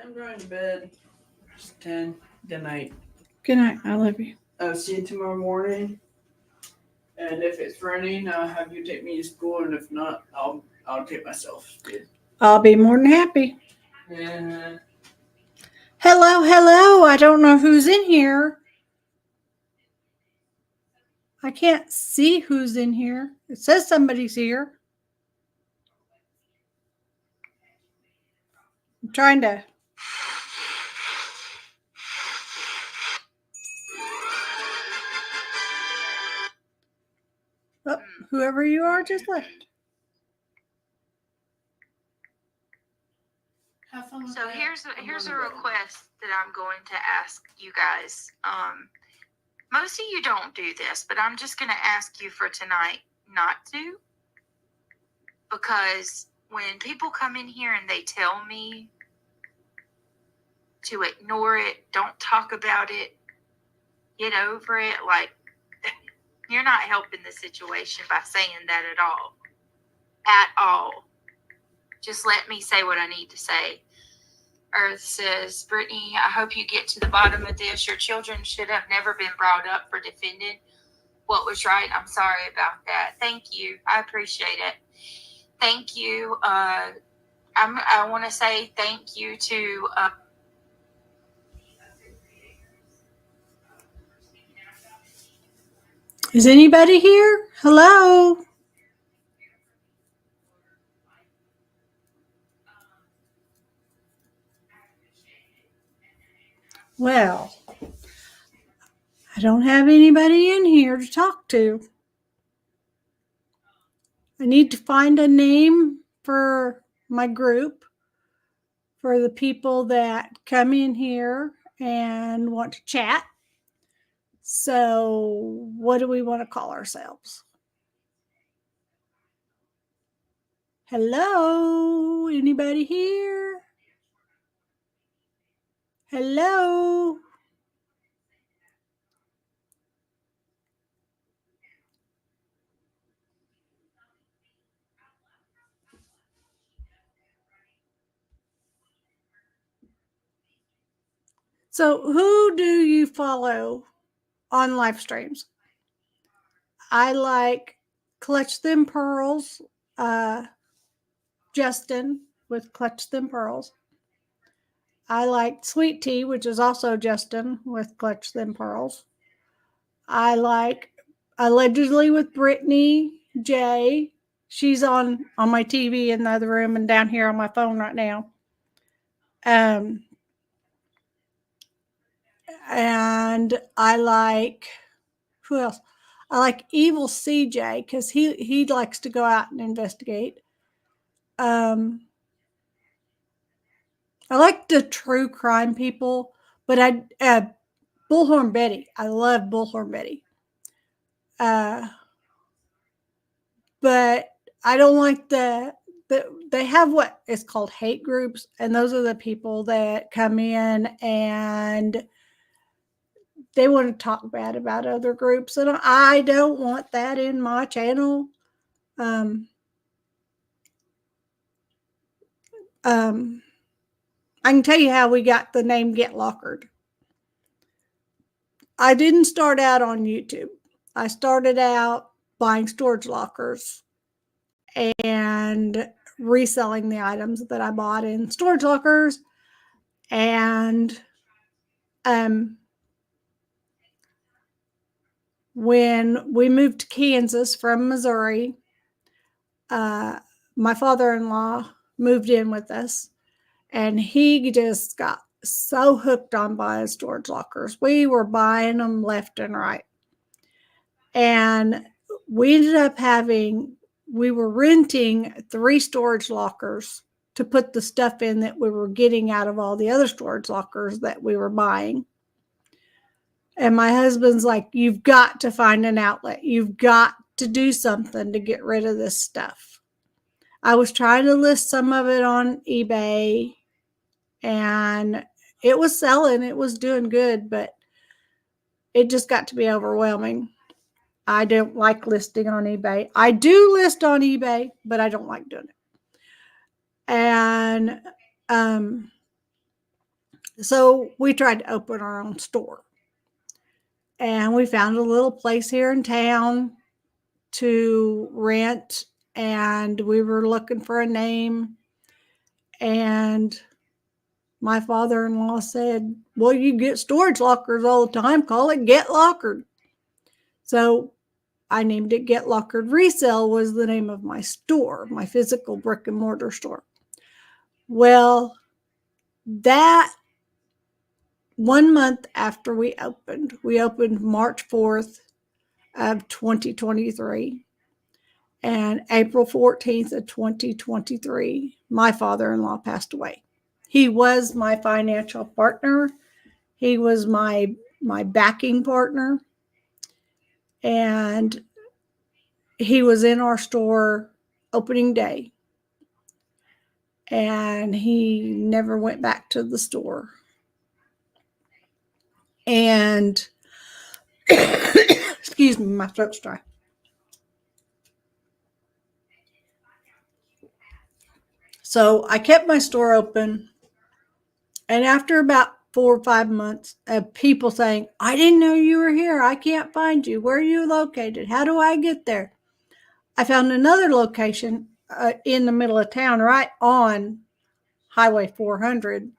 I'm going to bed. It's 10. Good night. Good night. I love you. I'll see you tomorrow morning. And if it's raining, I'll have you take me to school. And if not, I'll take myself. I'll be more than happy. Yeah. Hello, hello. I don't know who's in here. I can't see who's in here. It says somebody's here. I'm trying to. Oh, whoever you are just left. So here's a request that I'm going to ask you guys. Most of you don't do this, but I'm just going to ask you for tonight not to. Because when people come in here and they tell me to ignore it, don't talk about it, get over it, like, you're not helping the situation by saying that at all. At all. Just let me say what I need to say. Earth says, Brittany, I hope you get to the bottom of this. Your children should have never been brought up for defending what was right. I'm sorry about that. Thank you. I appreciate it. Thank you. I want to say thank you to... Is anybody here? Hello? Well, I don't have anybody in here to talk to. I need to find a name for my group, for the people that come in here and want to chat. So, what do we want to call ourselves? Hello? Anybody here? Hello? So, who do you follow on live streams? I like Clutch Them Pearls, Justin with Clutch Them Pearls. I like Sweet Tea, which is also Justin with Clutch Them Pearls. I like Allegedly with Brittany J. She's on my TV in the other room and down here on my phone right now. And I like, who else? I like Evil CJ because he likes to go out and investigate. I like the true crime people, but Bullhorn Betty. I love Bullhorn Betty. But I don't like they have what is called hate groups, and those are the people that come in and they want to talk bad about other groups, and I don't want that in my channel. I can tell you how we got the name Get Lockered. I didn't start out on YouTube. I started out buying storage lockers and reselling the items that I bought in storage lockers. And when we moved to Kansas from Missouri, my father-in-law moved in with us, and he just got so hooked on buying storage lockers. We were buying them left and right. And we ended up we were renting 3 storage lockers to put the stuff in that we were getting out of all the other storage lockers that we were buying. And my husband's like, you've got to find an outlet. You've got to do something to get rid of this stuff. I was trying to list some of it on eBay, and it was selling. It was doing good, but it just got to be overwhelming. I don't like listing on eBay. I do list on eBay, but I don't like doing it. And So we tried to open our own store. And we found a little place here in town to rent. And we were looking for a name. And my father-in-law said, well, you get storage lockers all the time. Call it Get Lockered. So I named it Get Lockered Resale was the name of my store, my physical brick and mortar store. Well, that 1 month after we opened March 4th of 2023. And April 14th of 2023, my father-in-law passed away. He was my financial partner. He was my backing partner. And he was in our store opening day. And he never went back to the store. And excuse me, my throat's dry. So I kept my store open. And after about 4 or 5 months of people saying, I didn't know you were here. I can't find you. Where are you located? How do I get there? I found another location in the middle of town, right on Highway 400.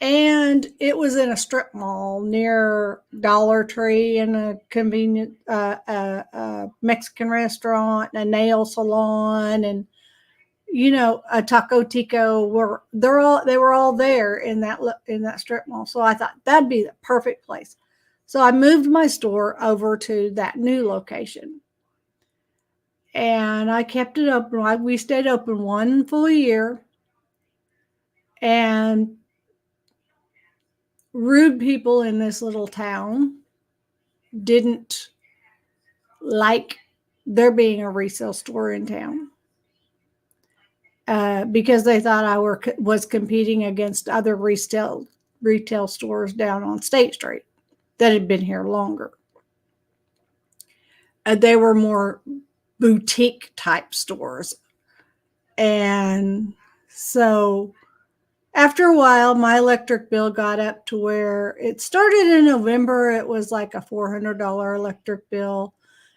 And it was in a strip mall near Dollar Tree and a convenient Mexican restaurant, and a nail salon, and a Taco Tico. They were all there in that strip mall. So I thought that'd be the perfect place. So I moved my store over to that new location, and I kept it open. We stayed open 1 full year, and rude people in this little town didn't like there being a resale store in town. Because they thought I was competing against other retail stores down on State Street that had been here longer. They were more boutique type stores. And so after a while, my electric bill got up to where it started in November. It was like a $400 electric bill.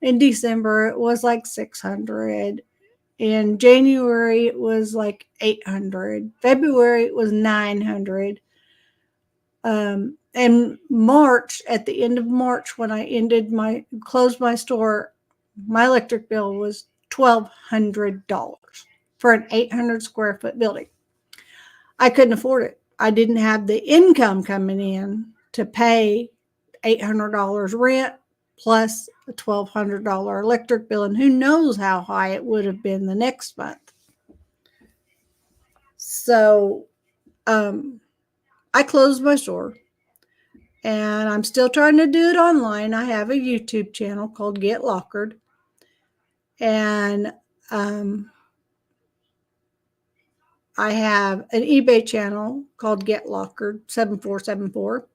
In December, it was like $600. In January, it was like $800. February, it was $900. And March, at the end of March, when I closed my store, my electric bill was $1,200 for an 800 square foot building. I couldn't afford it. I didn't have the income coming in to pay $800 rent plus a $1,200 electric bill, and who knows how high it would have been the next month. So I closed my store, and I'm still trying to do it online. I have a YouTube channel called Get Lockered, and I have an eBay channel called Get Lockered 7474,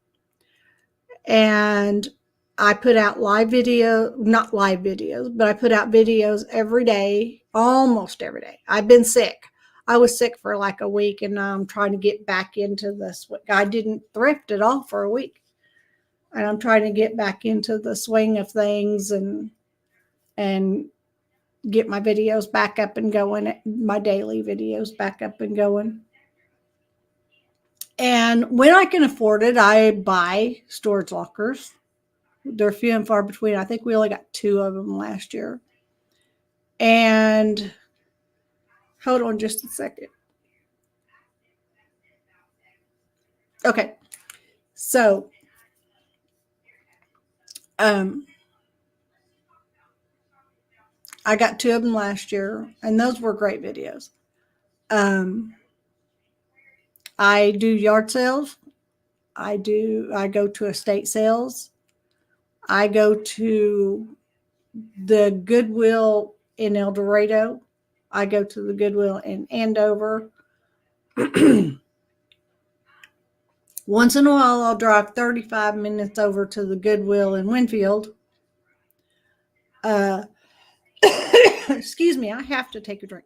and I put out not live videos, but I put out videos every day, almost every day. I've been sick. I was sick for like a week, and now I'm trying to get back into this. I didn't thrift at all for a week, and I'm trying to get back into the swing of things and get my videos back up and going, my daily videos back up and going. And when I can afford it, I buy storage lockers. They're few and far between. I think we only got 2 of them last year. And hold on just a second. Okay. So, I got 2 of them last year, and those were great videos. I do yard sales. I go to estate sales. I go to the Goodwill in El Dorado. I go to the Goodwill in Andover. Once in a while, I'll drive 35 minutes over to the Goodwill in Winfield. Excuse me, I have to take a drink.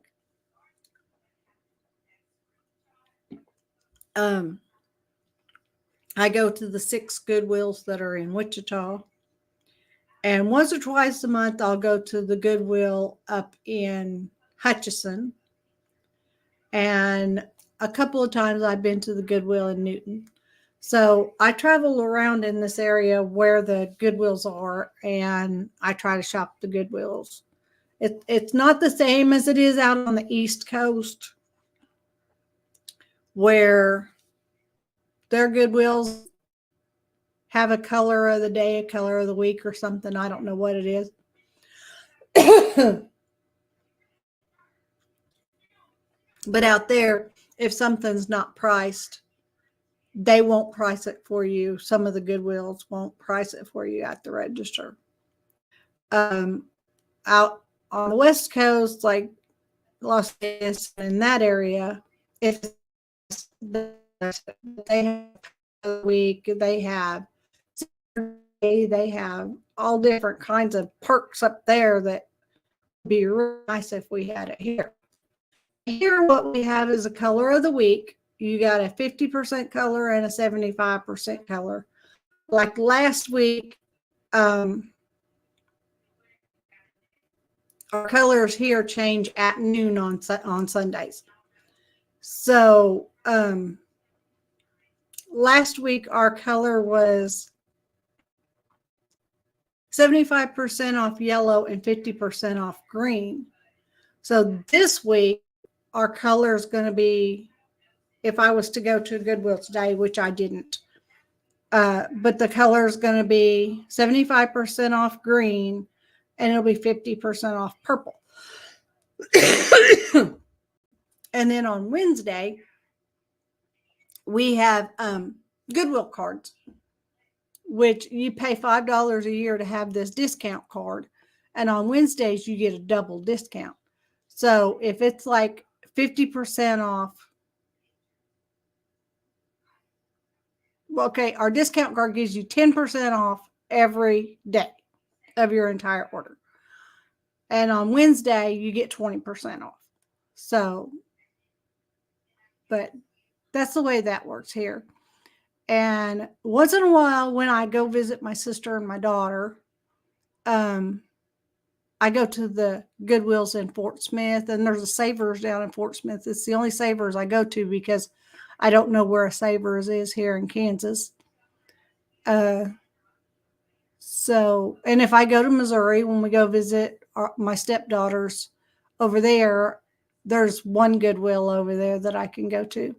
I go to the 6 Goodwills that are in Wichita. And once or twice a month, I'll go to the Goodwill up in Hutchinson. And a couple of times I've been to the Goodwill in Newton. So I travel around in this area where the Goodwills are, and I try to shop the Goodwills. It's not the same as it is out on the East Coast, where their Goodwills have a color of the day, a color of the week, or something. I don't know what it is. But out there, if something's not priced, they won't price it for you. Some of the Goodwills won't price it for you at the register. Out on the West Coast, like Las Vegas, in that area, if they have a week, they have all different kinds of perks up there that would be really nice if we had it here. Here, what we have is a color of the week. You got a 50% color and a 75% color. Like last week, our colors here change at noon on Sundays. So last week, our color was 75% off yellow and 50% off green. So this week, our color is going to be, if I was to go to Goodwill today, which I didn't, but the color is going to be 75% off green, and it'll be 50% off purple. And then on Wednesday, we have Goodwill cards, which you pay $5 a year to have this discount card. And on Wednesdays, you get a double discount. So if it's like 50% off, okay, our discount card gives you 10% off every day of your entire order. And on Wednesday, you get 20% off. So, but that's the way that works here. And once in a while, when I go visit my sister and my daughter, I go to the Goodwills in Fort Smith, and there's a Savers down in Fort Smith. It's the only Savers I go to because I don't know where a Savers is here in Kansas. So, and if I go to Missouri, when we go visit my stepdaughters over there, there's one Goodwill over there that I can go to.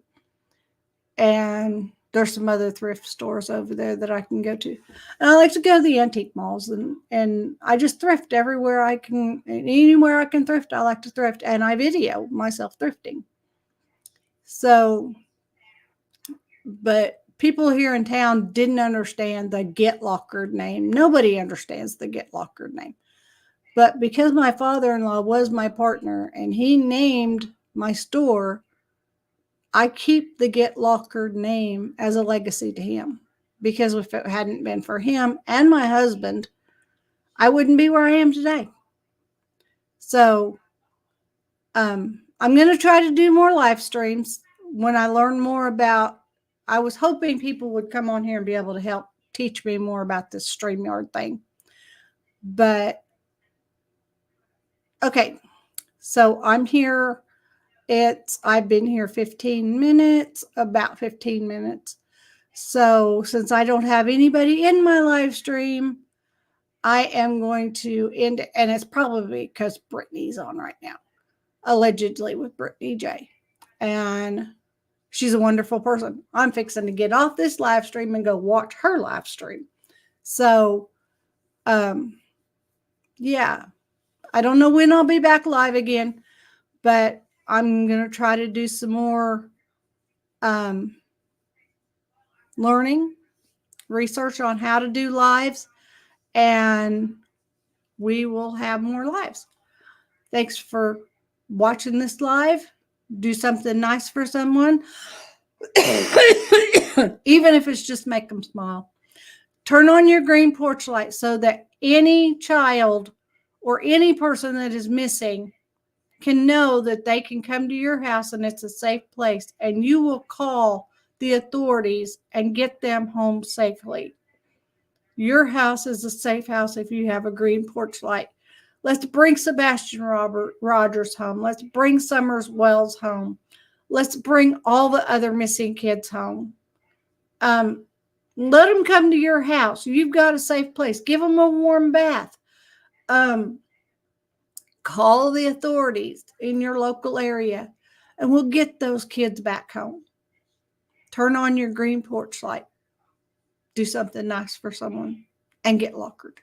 And there's some other thrift stores over there that I can go to. And I like to go to the antique malls, and I just thrift everywhere I can. Anywhere I can thrift, I like to thrift. And I video myself thrifting. So, but people here in town didn't understand the Get Lockered name. Nobody understands the Get Lockered name. But because my father-in-law was my partner and he named my store, I keep the Get Lockered name as a legacy to him. Because if it hadn't been for him and my husband, I wouldn't be where I am today. So I'm going to try to do more live streams when I learn more about. I was hoping people would come on here and be able to help teach me more about this StreamYard thing. But, okay, so I'm here. I've been here 15 minutes, about 15 minutes. So since I don't have anybody in my live stream, I am going to end it. And it's probably because Brittany's on right now, allegedly with Brittany J. And she's a wonderful person. I'm fixing to get off this live stream and go watch her live stream. So, yeah, I don't know when I'll be back live again, but I'm going to try to do some more learning, research on how to do lives, and we will have more lives. Thanks for watching this live. Do something nice for someone. Even if it's just make them smile. Turn on your green porch light so that any child or any person that is missing can know that they can come to your house and it's a safe place, and you will call the authorities and get them home safely. Your house is a safe house if you have a green porch light. Let's bring Sebastian Rogers home. Let's bring Summers Wells home. Let's bring all the other missing kids home. Let them come to your house. You've got a safe place. Give them a warm bath. Call the authorities in your local area, and we'll get those kids back home. Turn on your green porch light. Do something nice for someone and get lockered.